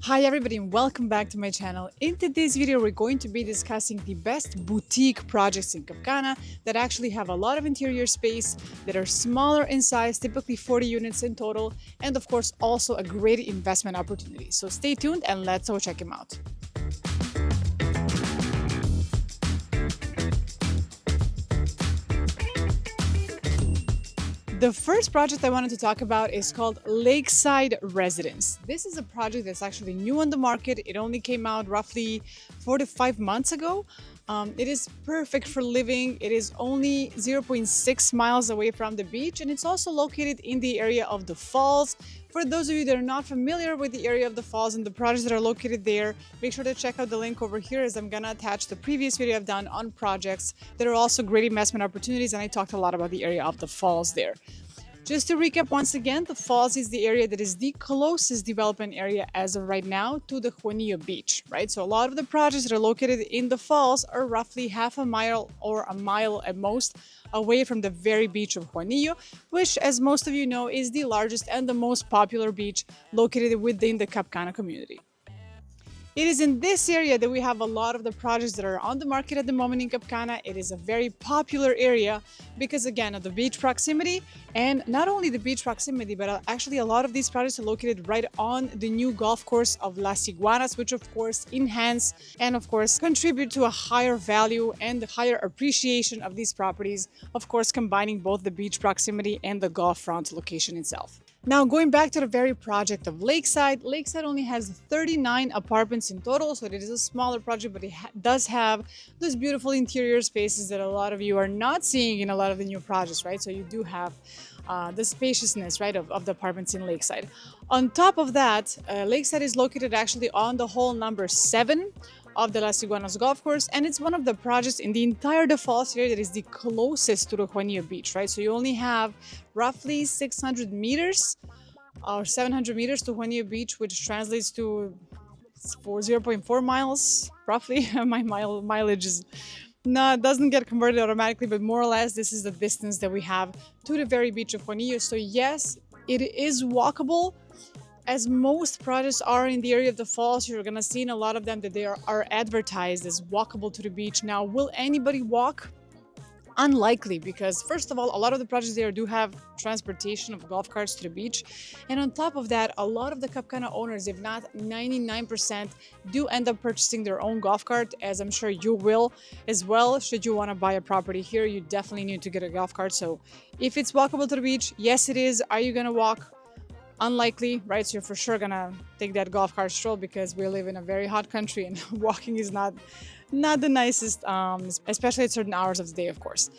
Hi everybody and welcome back to my channel. In today's video we're going to be discussing the best boutique projects in Cap Cana that actually have a lot of interior space, that are smaller in size, typically 40 units in total, and of course also a great investment opportunity. So stay tuned and let's go check them out. The first project I wanted to talk about is called Lakeside Residence. This is a project that's actually new on the market. It only came out roughly 4 to 5 months ago. It is perfect for living. It is only 0.6 miles away from the beach, and it's also located in the area of the falls. For those of you that are not familiar with the area of the falls and the projects that are located there, make sure to check out the link over here, as I'm gonna attach the previous video I've done on projects that are also great investment opportunities, and I talked a lot about the area of the falls there. Just to recap once again, the falls is the area that is the closest development area as of right now to the Juanillo beach, right? So a lot of the projects that are located in the falls are roughly half a mile or a mile at most away from the very beach of Juanillo, which, as most of you know, is the largest and the most popular beach located within the Cap Cana community. It is in this area that we have a lot of the projects that are on the market at the moment in Cap Cana. It is a very popular area because, again, of the beach proximity, and not only the beach proximity, but actually a lot of these projects are located right on the new golf course of Las Iguanas, which of course enhance and of course contribute to a higher value and higher appreciation of these properties, of course combining both the beach proximity and the golf front location itself. Now, going back to the very project of Lakeside, Lakeside only has 39 apartments in total, so it is a smaller project, but it does have those beautiful interior spaces that a lot of you are not seeing in a lot of the new projects, right? So you do have the spaciousness, right, of the apartments in Lakeside. On top of that, Lakeside is located actually on the hole number 7 of the Las Iguanas golf course, and it's one of the projects in the entire the falls area that is the closest to the Juanillo beach, right? So you only have roughly 600 meters or 700 meters to Juanillo beach, which translates to 0.4 miles roughly. My mileage is doesn't get converted automatically, but more or less this is the distance that we have to the very beach of Juanillo. So yes, it is walkable. As most projects are in the area of the falls, you're gonna see in a lot of them that they are advertised as walkable to the beach. Now, will anybody walk? Unlikely, because first of all, a lot of the projects there do have transportation of golf carts to the beach, and on top of that, a lot of the Cap Cana owners, if not 99%, do end up purchasing their own golf cart, as I'm sure you will as well. Should you want to buy a property here, you definitely need to get a golf cart. So if it's walkable to the beach, yes it is. Are you gonna walk? Unlikely, right? So you're for sure gonna take that golf cart stroll, because we live in a very hot country and walking is not the nicest, especially at certain hours of the day, of course.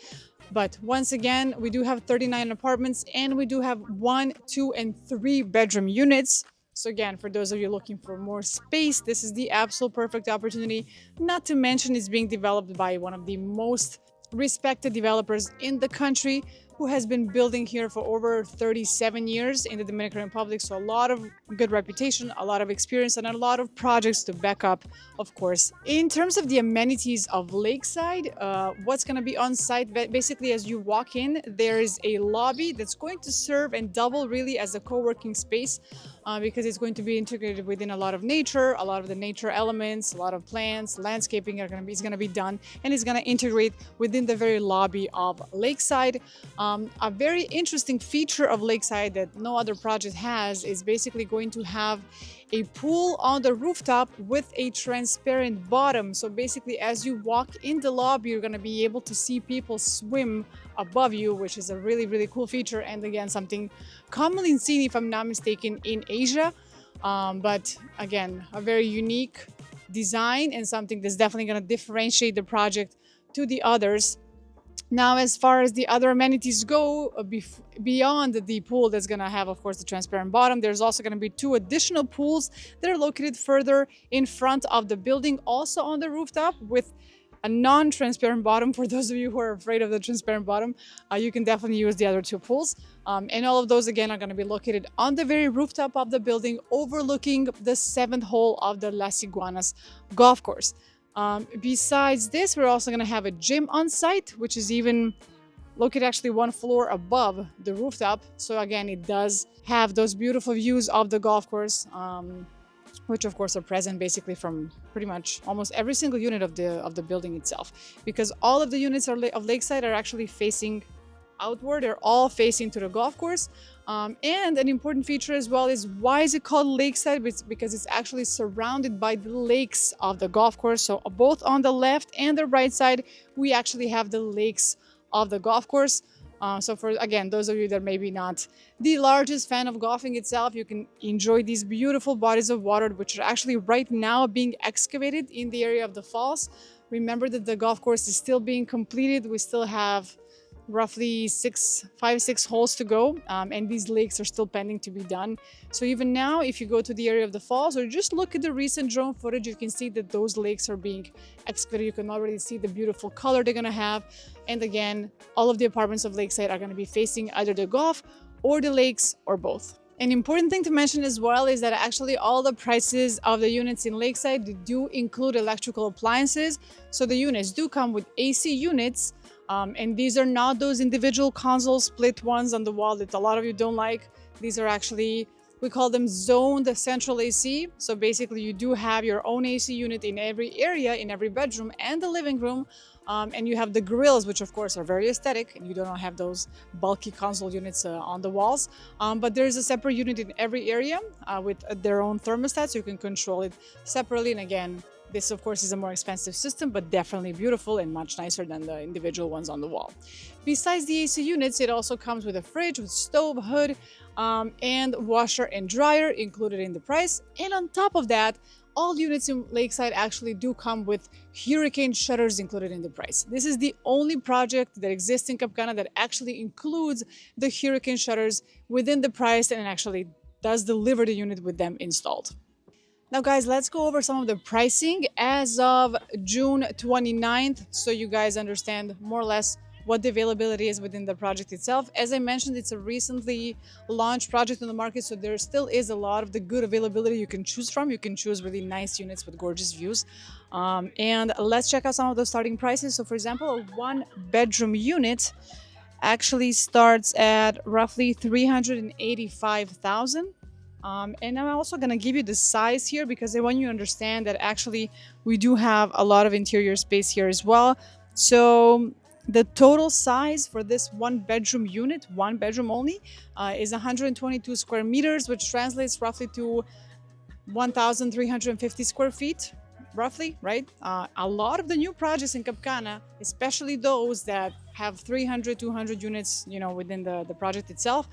But once again, we do have 39 apartments, and we do have 1, 2, and 3 bedroom units. So again, for those of you looking for more space, this is the absolute perfect opportunity. Not to mention, it's being developed by one of the most respected developers in the country, who has been building here for over 37 years in the Dominican Republic. So a lot of good reputation, a lot of experience, and a lot of projects to back up, of course. In terms of the amenities of Lakeside, what's going to be on site, basically as you walk in, there is a lobby that's going to serve and double really as a co-working space, because it's going to be integrated within a lot of nature, a lot of the nature elements, a lot of plants, landscaping is going to be done, and it's going to integrate within the very lobby of Lakeside. A very interesting feature of Lakeside that no other project has is basically going to have a pool on the rooftop with a transparent bottom. So basically, as you walk in the lobby, you're going to be able to see people swim above you, which is a really, really cool feature. And again, something commonly seen, if I'm not mistaken, in Asia. But again, a very unique design and something that's definitely going to differentiate the project to the others. Now, as far as the other amenities go, beyond the pool that's going to have, of course, the transparent bottom, there's also going to be 2 additional pools that are located further in front of the building, also on the rooftop, with a non-transparent bottom. For those of you who are afraid of the transparent bottom, you can definitely use the other 2 pools. And all of those, again, are going to be located on the very rooftop of the building, overlooking the 7th hole of the Las Iguanas golf course. Besides this, we're also going to have a gym on site, which is even located actually 1 floor above the rooftop. So again, it does have those beautiful views of the golf course. which of course are present basically from pretty much almost every single unit of the building itself, because all of the units of Lakeside are actually facing outward. They're all facing to the golf course. And an important feature as well is, why is it called Lakeside? It's because it's actually surrounded by the lakes of the golf course. So both on the left and the right side, we actually have the lakes of the golf course. So for, again, those of you that maybe not the largest fan of golfing itself, you can enjoy these beautiful bodies of water, which are actually right now being excavated in the area of the falls. Remember that the golf course is still being completed. We still have roughly 5-6 holes to go, and these lakes are still pending to be done. So even now, if you go to the area of the falls or just look at the recent drone footage, you can see that those lakes are being excavated. You can already see the beautiful color they're gonna have. And again, all of the apartments of Lakeside are gonna be facing either the golf or the lakes or both. An important thing to mention as well is that actually all the prices of the units in Lakeside do include electrical appliances. So the units do come with AC units, and these are not those individual console split ones on the wall that a lot of you don't like. These are actually, we call them zoned central AC. So basically you do have your own AC unit in every area, in every bedroom and the living room. And you have the grills, which of course are very aesthetic, and you don't have those bulky console units on the walls. But there's a separate unit in every area with their own thermostat, so you can control it separately. And again, this of course is a more expensive system, but definitely beautiful and much nicer than the individual ones on the wall. Besides the AC units, it also comes with a fridge with stove, hood, and washer and dryer included in the price. And on top of that, all units in Lakeside actually do come with hurricane shutters included in the price. This is the only project that exists in Cap Cana that actually includes the hurricane shutters within the price and actually does deliver the unit with them installed. Now guys, let's go over some of the pricing as of June 29th, so you guys understand more or less what the availability is within the project itself. As I mentioned, it's a recently launched project on the market, so there still is a lot of the good availability you can choose from. You can choose really nice units with gorgeous views. And let's check out some of the starting prices. So for example, a 1-bedroom unit actually starts at roughly $385,000. And I'm also going to give you the size here because I want you to understand that actually we do have a lot of interior space here as well. So the total size for this 1-bedroom unit, 1 bedroom only, is 122 square meters, which translates roughly to 1,350 square feet, roughly, right? A lot of the new projects in Cap Cana, especially those that have 300, 200 units, you know, within the project itself,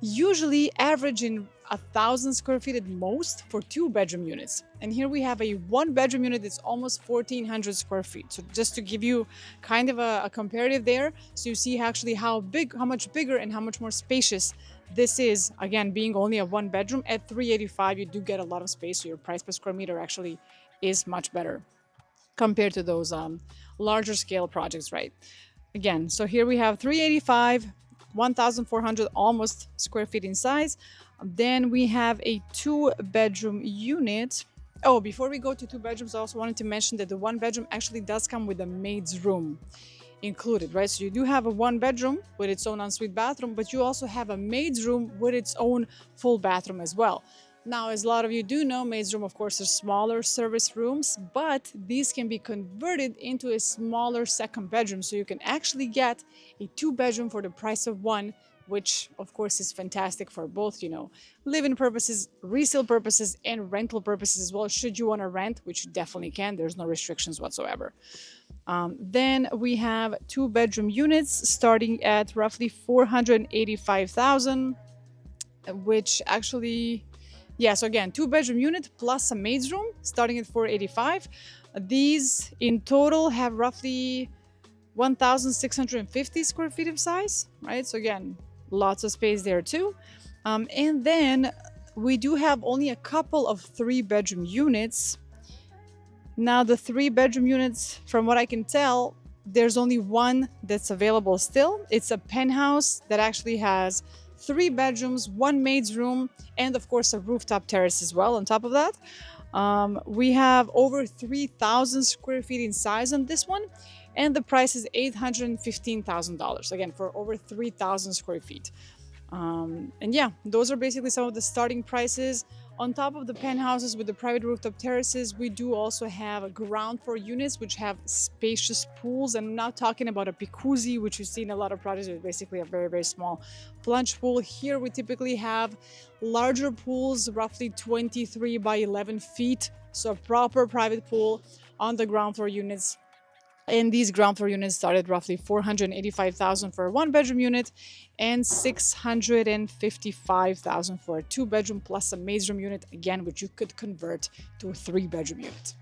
usually average in 1,000 square feet at most for 2-bedroom units. And here we have a 1-bedroom unit that's almost 1,400 square feet. So just to give you kind of a comparative there, so you see actually how much bigger and how much more spacious this is. Again, being only a 1-bedroom at $385, you do get a lot of space, so your price per square meter actually is much better compared to those larger scale projects, right? Again, so here we have $385, 1,400 almost square feet in size. Then we have a 2-bedroom unit. Oh, before we go to 2 bedrooms, I also wanted to mention that the 1-bedroom actually does come with a maid's room included, right? So you do have a 1-bedroom with its own ensuite bathroom, but you also have a maid's room with its own full bathroom as well. Now, as a lot of you do know, maid's room, of course, are smaller service rooms, but these can be converted into a smaller 2nd bedroom. So you can actually get a 2-bedroom for the price of 1, which of course is fantastic for both, you know, live-in purposes, resale purposes, and rental purposes as well. Should you want to rent, which you definitely can, there's no restrictions whatsoever. Then we have 2-bedroom units starting at roughly $485,000, which actually, yeah, so again, 2-bedroom unit plus a maid's room starting at $485,000. These in total have roughly 1,650 square feet of size, right? So again, lots of space there too. And then we do have only a couple of 3-bedroom units. Now the 3-bedroom units, from what I can tell, there's only one that's available still. It's a penthouse that actually has 3 bedrooms, 1 maid's room, and of course a rooftop terrace as well on top of that. We have over 3,000 square feet in size on this one, and the price is $815,000, again, for over 3,000 square feet. And yeah, those are basically some of the starting prices On top of the penthouses with the private rooftop terraces, we do also have ground floor units which have spacious pools. And I'm not talking about a jacuzzi, which you see in a lot of projects, with basically a very, very small plunge pool. Here we typically have larger pools, roughly 23 by 11 feet. So a proper private pool on the ground floor units. And these ground floor units start at roughly 485,000 for a one-bedroom unit and 655,000 for a two-bedroom plus a maid's room unit, again, which you could convert to a three-bedroom unit.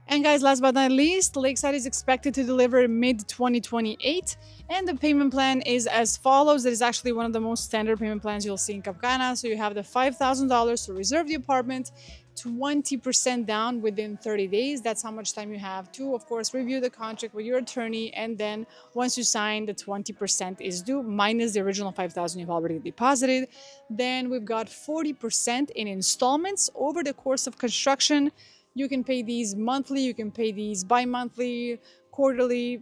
And guys, last but not least, Lakeside is expected to deliver mid-2028, and the payment plan is as follows. It is actually one of the most standard payment plans you'll see in Cap Cana. So you have the $5,000 to reserve the apartment, 20% down within 30 days. That's how much time you have to, of course, review the contract with your attorney. And then once you sign, the 20% is due minus the original 5,000 you've already deposited. Then we've got 40% in installments over the course of construction. You can pay these monthly, you can pay these bi-monthly, quarterly,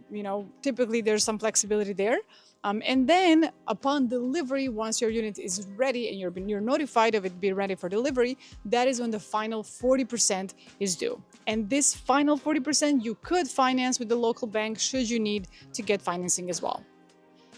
typically there's some flexibility there. And then upon delivery, once your unit is ready and you're notified of it being ready for delivery, that is when the final 40% is due. And this final 40% you could finance with the local bank should you need to get financing as well.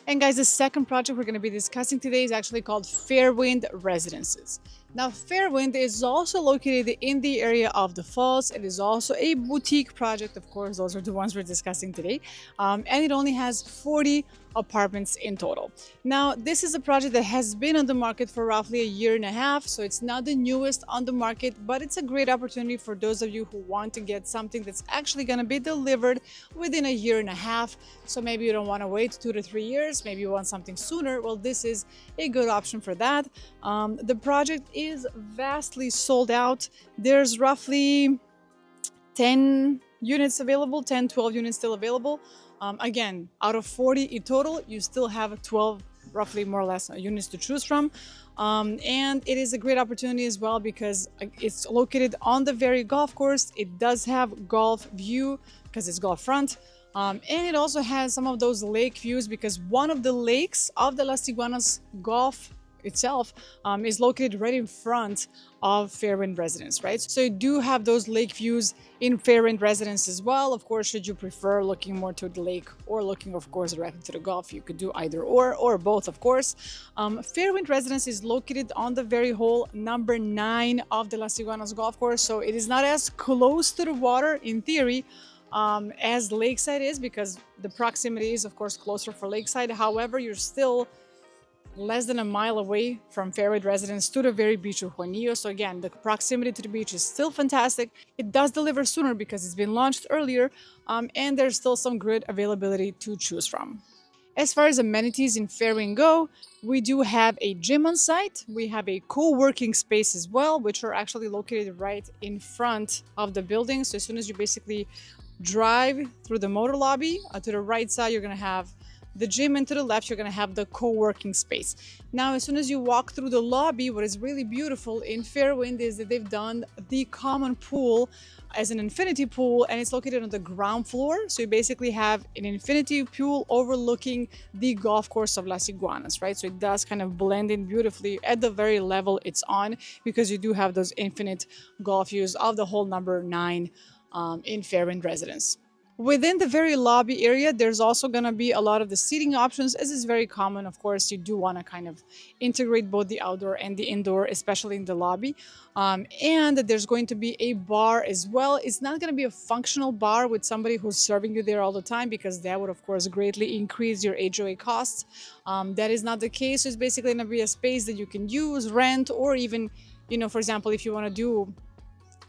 And guys, the second project we're going to be discussing today is actually called Fairwind Residences. Now, Fairwind is also located in the area of the falls. It is also a boutique project. Of course, those are the ones we're discussing today. And it only has 40 apartments in total. Now, this is a project that has been on the market for roughly a year and a half. So it's not the newest on the market, but it's a great opportunity for those of you who want to get something that's actually going to be delivered within a year and a half. So maybe you don't want to wait 2 to 3 years. Maybe you want something sooner. Well, this is a good option for that. The project is vastly sold out. There's roughly 10 units available, 10, 12 units still available. Again, out of 40 in total, you still have 12, roughly more or less, units to choose from. And it is a great opportunity as well because it's located on the very golf course. It does have golf view because it's golf front. And it also has some of those lake views because one of the lakes of the Las Iguanas golf itself is located right in front of Fairwind Residence, right? So you do have those lake views in Fairwind Residence as well. Of course, should you prefer looking more to the lake or looking, of course, directly to the golf, you could do either or both, of course. Fairwind Residence is located on the very hole number 9 of the Las Iguanas golf course. So it is not as close to the water in theory as Lakeside is because the proximity is, of course, closer for Lakeside. However, you're still less than a mile away from Fairwind Residence to the very beach of Juanillo. So again, the proximity to the beach is still fantastic. It does deliver sooner because it's been launched earlier, and there's still some good availability to choose from. As far as amenities in Fairwind go, we do have a gym on site. We have a co-working space as well, which are actually located right in front of the building. So as soon as you basically drive through the motor lobby, to the right side, you're going to have the gym, and to the left, you're going to have the co-working space. Now, as soon as you walk through the lobby, what is really beautiful in Fairwind is that they've done the common pool as an infinity pool, and it's located on the ground floor. So you basically have an infinity pool overlooking the golf course of Las Iguanas, right? So it does kind of blend in beautifully at the very level it's on because you do have those infinite golf views of the hole number 9 in Fairwind Residence. Within the very lobby area, there's also going to be a lot of the seating options, as is very common. Of course, you do want to kind of integrate both the outdoor and the indoor, especially in the lobby. And there's going to be a bar as well. It's not going to be a functional bar with somebody who's serving you there all the time because that would, of course, greatly increase your HOA costs. That is not the case. It's basically going to be a space that you can use, rent, or even, for example, if you want to do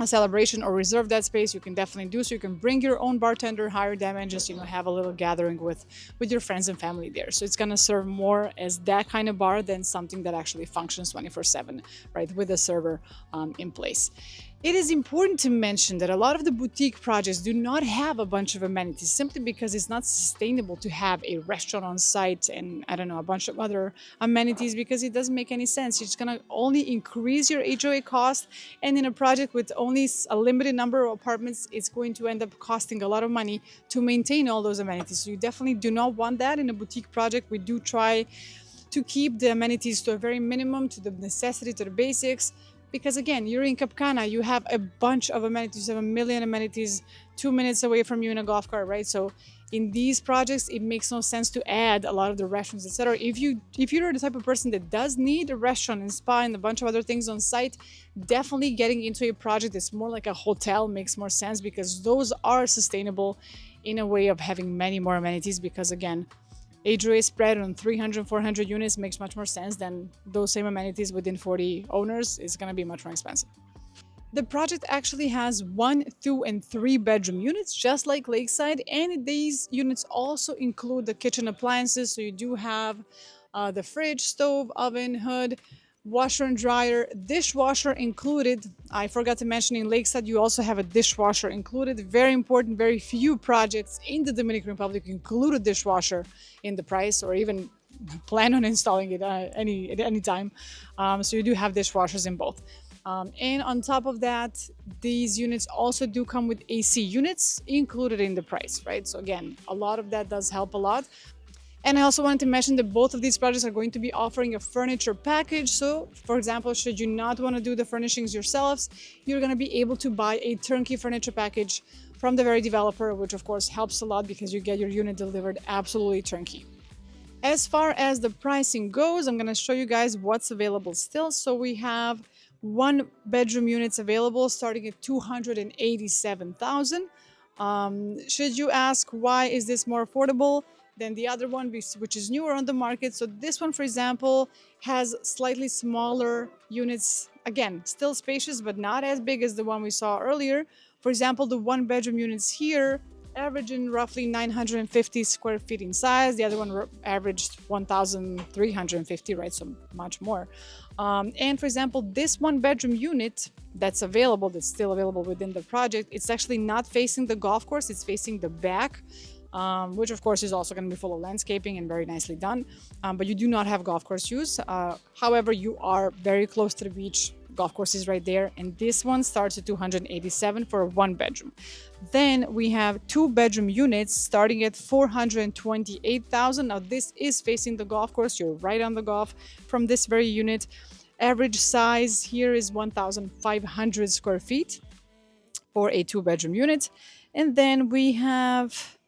a celebration or reserve that space, you can definitely do so. You can bring your own bartender, hire them, and just have a little gathering with your friends and family there. So it's gonna serve more as that kind of bar than something that actually functions 24/7, right, with a server in place. It is important to mention that a lot of the boutique projects do not have a bunch of amenities simply because it's not sustainable to have a restaurant on site and a bunch of other amenities because it doesn't make any sense. It's going to only increase your HOA cost, and in a project with only a limited number of apartments, it's going to end up costing a lot of money to maintain all those amenities. So you definitely do not want that in a boutique project. We do try to keep the amenities to a very minimum, to the necessity, to the basics, because again, you're in Cap Cana, you have a bunch of amenities, you have a million amenities 2 minutes away from you in a golf cart, right? So in these projects, it makes no sense to add a lot of the restaurants, etc. If you're the type of person that does need a restaurant and spa and a bunch of other things on site, definitely getting into a project that's more like a hotel makes more sense, because those are sustainable in a way of having many more amenities, because again, HOA spread on 300, 400 units makes much more sense than those same amenities within 40 owners. It's going to be much more expensive. The project actually has 1, 2, and 3 bedroom units, just like Lakeside, and these units also include the kitchen appliances. So you do have the fridge, stove, oven, hood, washer and dryer, dishwasher included. I forgot to mention, in Lakeside you also have a dishwasher included. Very important. Very few projects in the Dominican Republic include a dishwasher in the price, or even plan on installing it at any time. So you do have dishwashers in both. And on top of that, these units also do come with AC units included in the price, right? So again, a lot of that does help a lot. And I also wanted to mention that both of these projects are going to be offering a furniture package. So for example, should you not want to do the furnishings yourselves, you're going to be able to buy a turnkey furniture package from the very developer, which of course helps a lot because you get your unit delivered absolutely turnkey. As far as the pricing goes, I'm going to show you guys what's available still. So we have 1 bedroom units available starting at $287,000. Should you ask why is this more affordable than the other one, which is newer on the market? So this one, for example, has slightly smaller units. Again, still spacious, but not as big as the one we saw earlier. For example, the 1 bedroom units here averaging roughly 950 square feet in size. The other one averaged 1,350, right? So much more. And for example, this 1 bedroom unit that's still available within the project, it's actually not facing the golf course, it's facing the back, which of course is also going to be full of landscaping and very nicely done. But you do not have golf course use. However, you are very close to the beach. Golf course is right there, and this one starts at $287 for a 1 bedroom. Then we have 2 bedroom units starting at $428,000. Now this is facing the golf course. You're right on the golf from this very unit. Average size here is 1,500 square feet for a 2 bedroom unit. And then we have,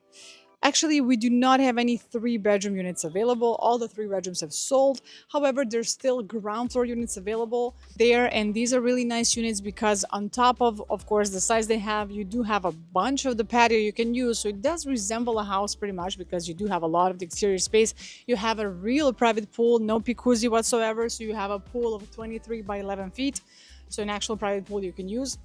actually, we do not have any 3 bedroom units available. All the 3 bedrooms have sold. However, there's still ground floor units available there. And these are really nice units because on top of course, the size they have, you do have a bunch of the patio you can use. So it does resemble a house pretty much because you do have a lot of the exterior space. You have a real private pool, no jacuzzi whatsoever. So you have a pool of 23 by 11 feet. So an actual private pool you can use.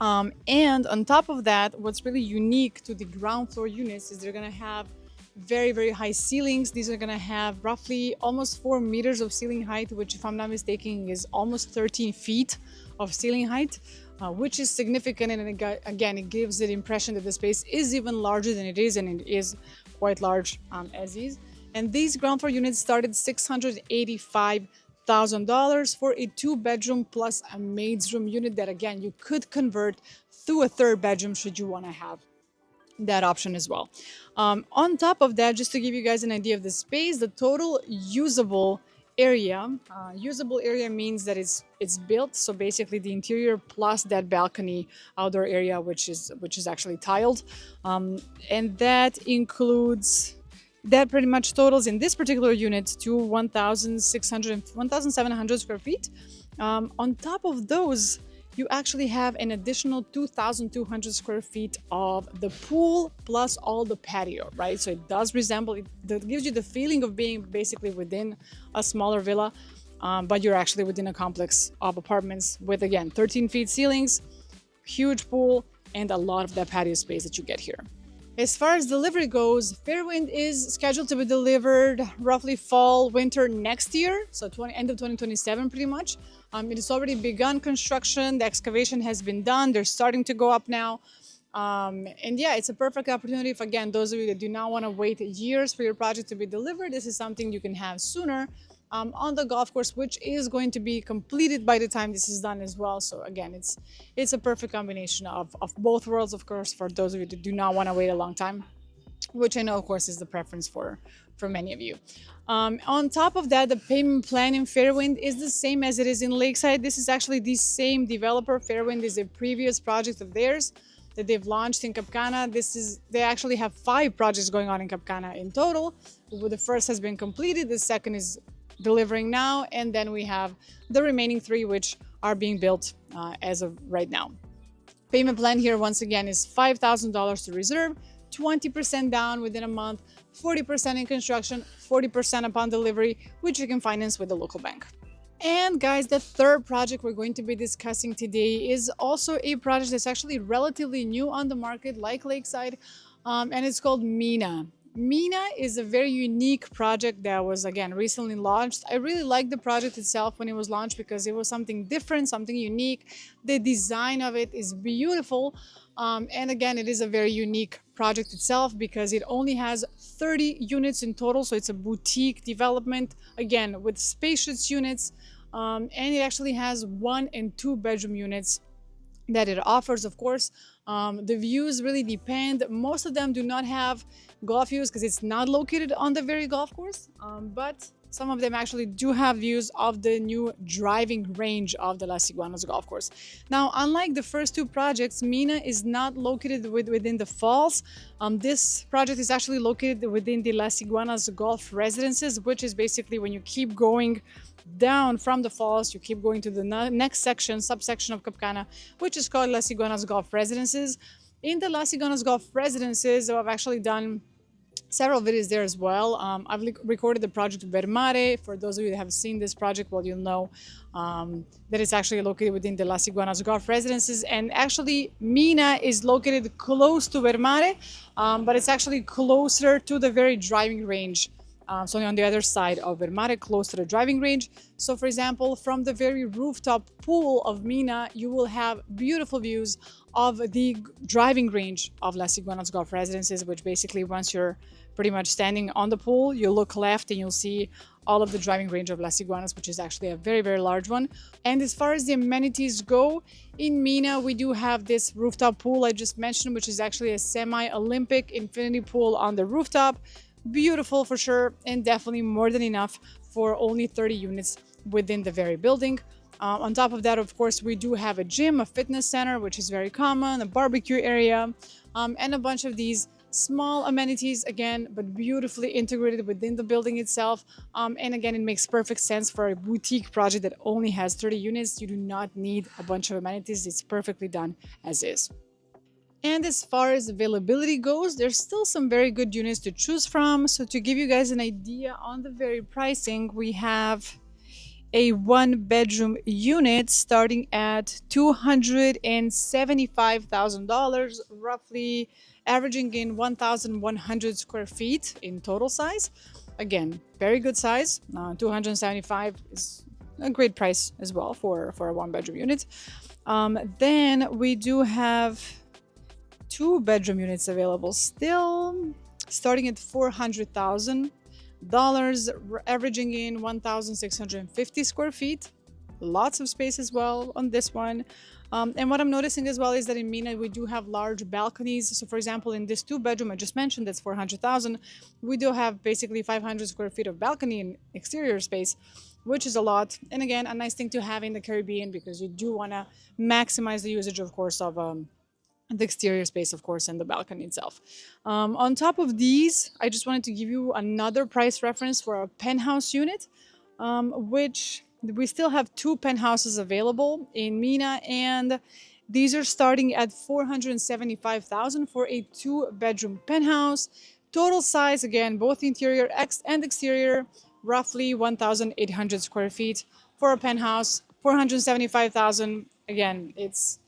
And on top of that, what's really unique to the ground floor units is they're going to have very, very high ceilings. These are going to have roughly almost 4 meters of ceiling height, which, if I'm not mistaken, is almost 13 feet of ceiling height, which is significant. And again, it gives the impression that the space is even larger than it is, and it is quite large as is. And these ground floor units started $685,000 for a 2 bedroom plus a maid's room unit that, again, you could convert to a 3rd bedroom should you want to have that option as well. On top of that, just to give you guys an idea of the space, the total usable area means that it's built, so basically the interior plus that balcony outdoor area, which is actually tiled, and that pretty much totals in this particular unit to 1,700 square feet. On top of those, you actually have an additional 2,200 square feet of the pool plus all the patio, right? So it does resemble, it gives you the feeling of being basically within a smaller villa, but you're actually within a complex of apartments with, again, 13 feet ceilings, huge pool, and a lot of that patio space that you get here. As far as delivery goes, Fairwind is scheduled to be delivered roughly fall, winter next year, so end of 2027 pretty much. It has already begun construction, the excavation has been done, they're starting to go up now. And yeah, it's a perfect opportunity if, again, those of you that do not want to wait years for your project to be delivered, this is something you can have sooner on the golf course, which is going to be completed by the time this is done as well. So again, it's a perfect combination of both worlds, of course, for those of you that do not want to wait a long time, which I know, of course, is the preference for for many of you. On top of that, the payment plan in Fairwind is the same as it is in Lakeside. This is actually the same developer. Fairwind is a previous project of theirs that they've launched in Cap Cana. They actually have 5 projects going on in Cap Cana in total. The first has been completed, the second is delivering now, and then we have the remaining 3 which are being built as of right now. Payment plan here once again is $5,000 to reserve, 20% down within a month, 40% in construction, 40% upon delivery, which you can finance with a local bank. And guys, the third project we're going to be discussing today is also a project that's actually relatively new on the market, like Lakeside, and it's called Mina. Mina is a very unique project that was, again, recently launched. I really liked the project itself when it was launched because it was something different, something unique. The design of it is beautiful. And again, it is a very unique project itself because it only has 30 units in total. So it's a boutique development, again, with spacious units. And it actually has 1 and 2 bedroom units that it offers, of course. The views really depend. Most of them do not have golf views because it's not located on the very golf course, but some of them actually do have views of the new driving range of the Las Iguanas golf course. Now, unlike the first 2 projects, Mina is not located within the falls. This project is actually located within the Las Iguanas Golf Residences, which is basically when you keep going down from the falls, you keep going to the next subsection of Cap Cana, which is called Las Iguanas Golf Residences. In the Las Iguanas Golf Residences, I've actually done several videos there as well. I've recorded the project Vermare. For those of you that have seen this project, well, you'll know that it's actually located within the Las Iguanas Golf Residences. And actually, Mina is located close to Vermare, but it's actually closer to the very driving range. So on the other side of Vermare, close to the driving range. So for example, from the very rooftop pool of Mina, you will have beautiful views of the driving range of Las Iguanas Golf Residences, which basically once you're pretty much standing on the pool, you look left and you'll see all of the driving range of Las Iguanas, which is actually a very, very large one. And as far as the amenities go, in Mina, we do have this rooftop pool I just mentioned, which is actually a semi-Olympic infinity pool on the rooftop. Beautiful for sure, and definitely more than enough for only 30 units within the very building. On top of that, of course, we do have a gym, a fitness center, which is very common, a barbecue area, and a bunch of these small amenities, again, but beautifully integrated within the building itself. And again, it makes perfect sense for a boutique project that only has 30 units. You do not need a bunch of amenities. It's perfectly done as is. And as far as availability goes, there's still some very good units to choose from. So to give you guys an idea on the very pricing, we have a 1-bedroom unit starting at $275,000, roughly averaging in 1,100 square feet in total size. Again, very good size. 275 is a great price as well for a 1-bedroom unit. Then we do have 2-bedroom units available still, starting at $400,000, averaging in 1,650 square feet. Lots of space as well on this one. And what I'm noticing as well is that in Mina, we do have large balconies. So for example, in this 2-bedroom I just mentioned, that's $400,000, we do have basically 500 square feet of balcony and exterior space, which is a lot. And again, a nice thing to have in the Caribbean because you do want to maximize the usage, of course, of the exterior space, of course, and the balcony itself. On top of these, I just wanted to give you another price reference for a penthouse unit, which we still have 2 penthouses available in Mina, and these are starting at $475,000 for a 2-bedroom penthouse. Total size, again, both interior and exterior, roughly 1,800 square feet for a penthouse. $475,000. Again, it's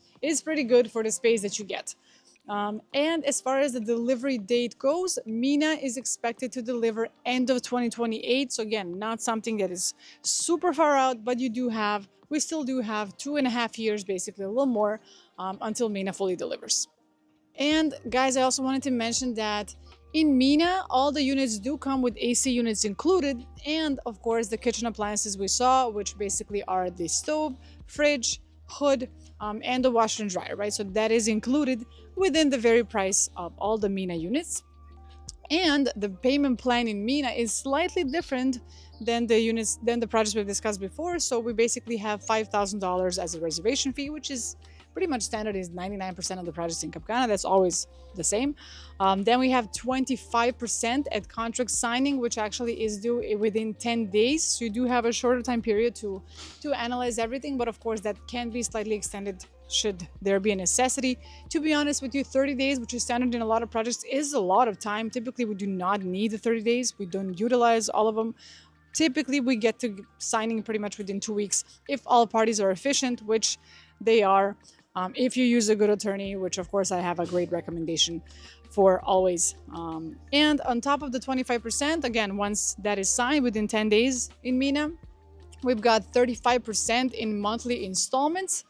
pretty good for the space that you get. And as far as the delivery date goes, Mina is expected to deliver end of 2028. So again, not something that is super far out, but we still do have 2.5 years, basically a little more, until Mina fully delivers. And guys, I also wanted to mention that in Mina, all the units do come with AC units included, and of course the kitchen appliances we saw, which basically are the stove, fridge, hood, and the washer and dryer, right? So that is included within the very price of all the Mina units. And the payment plan in Mina is slightly different than the projects we've discussed before. So we basically have $5,000 as a reservation fee, which is pretty much standard. Is 99% of the projects in Cap Cana. That's always the same. Then we have 25% at contract signing, which actually is due within 10 days. So you do have a shorter time period to analyze everything, but of course that can be slightly extended should there be a necessity. To be honest with you, 30 days, which is standard in a lot of projects, is a lot of time. Typically, we do not need the 30 days. We don't utilize all of them. Typically, we get to signing pretty much within 2 weeks if all parties are efficient, which they are. If you use a good attorney, which of course I have a great recommendation for always. And on top of the 25%, again, once that is signed within 10 days in Mina, we've got 35% in monthly installments.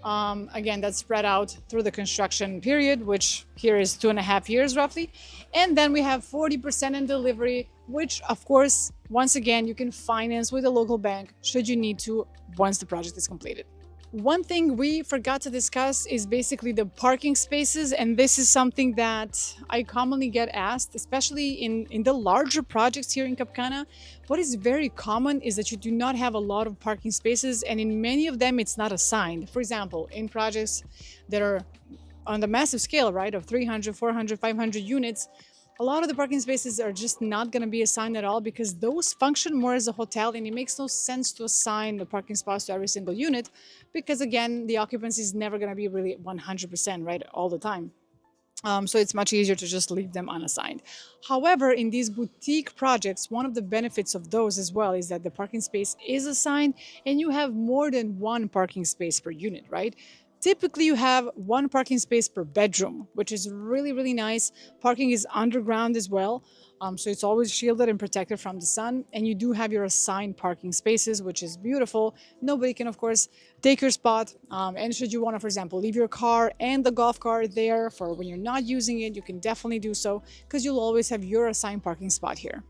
Again, that's spread out through the construction period, which here is 2.5 years roughly. And then we have 40% in delivery, which of course, once again, you can finance with a local bank should you need to once the project is completed. One thing we forgot to discuss is basically the parking spaces, and this is something that I commonly get asked, especially in the larger projects here in Cap Cana. What is very common is that you do not have a lot of parking spaces, and in many of them it's not assigned. For example, in projects that are on the massive scale, right, of 300, 400, 500 units, a lot of the parking spaces are just not going to be assigned at all because those function more as a hotel, and it makes no sense to assign the parking spots to every single unit because, again, the occupancy is never going to be really 100%, right, all the time. So it's much easier to just leave them unassigned. However, in these boutique projects, one of the benefits of those as well is that the parking space is assigned and you have more than one parking space per unit, right? Typically, you have one parking space per bedroom, which is really, really nice. Parking is underground as well, so it's always shielded and protected from the sun. And you do have your assigned parking spaces, which is beautiful. Nobody can, of course, take your spot. And should you want to, for example, leave your car and the golf cart there for when you're not using it, you can definitely do so because you'll always have your assigned parking spot here.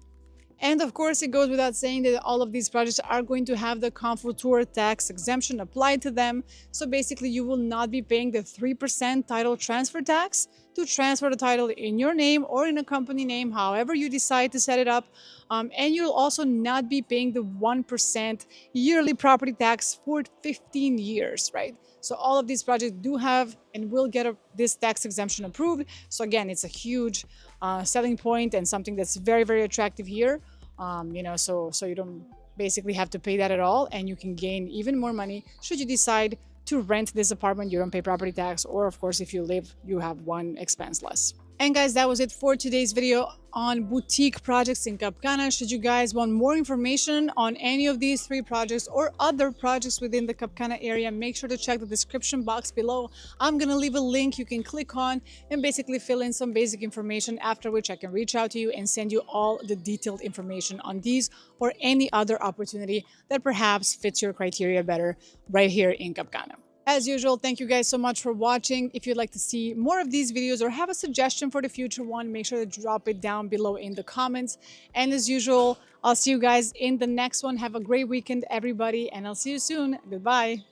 And of course, it goes without saying that all of these projects are going to have the Confotur tax exemption applied to them. So basically, you will not be paying the 3% title transfer tax to transfer the title in your name or in a company name, however you decide to set it up. And you'll also not be paying the 1% yearly property tax for 15 years, right? So all of these projects do have and will get this tax exemption approved. So again, it's a huge selling point and something that's very, very attractive here. So you don't basically have to pay that at all, and you can gain even more money should you decide to rent this apartment. You don't pay property tax, or of course, if you live, you have one expense less. And guys, that was it for today's video on boutique projects in Cap Cana. Should you guys want more information on any of these 3 projects or other projects within the Cap Cana area, make sure to check the description box below. I'm gonna leave a link you can click on and basically fill in some basic information, after which I can reach out to you and send you all the detailed information on these or any other opportunity that perhaps fits your criteria better right here in Cap Cana. As usual, thank you guys so much for watching. If you'd like to see more of these videos or have a suggestion for the future one, make sure to drop it down below in the comments. And as usual, I'll see you guys in the next one. Have a great weekend, everybody, and I'll see you soon. Goodbye.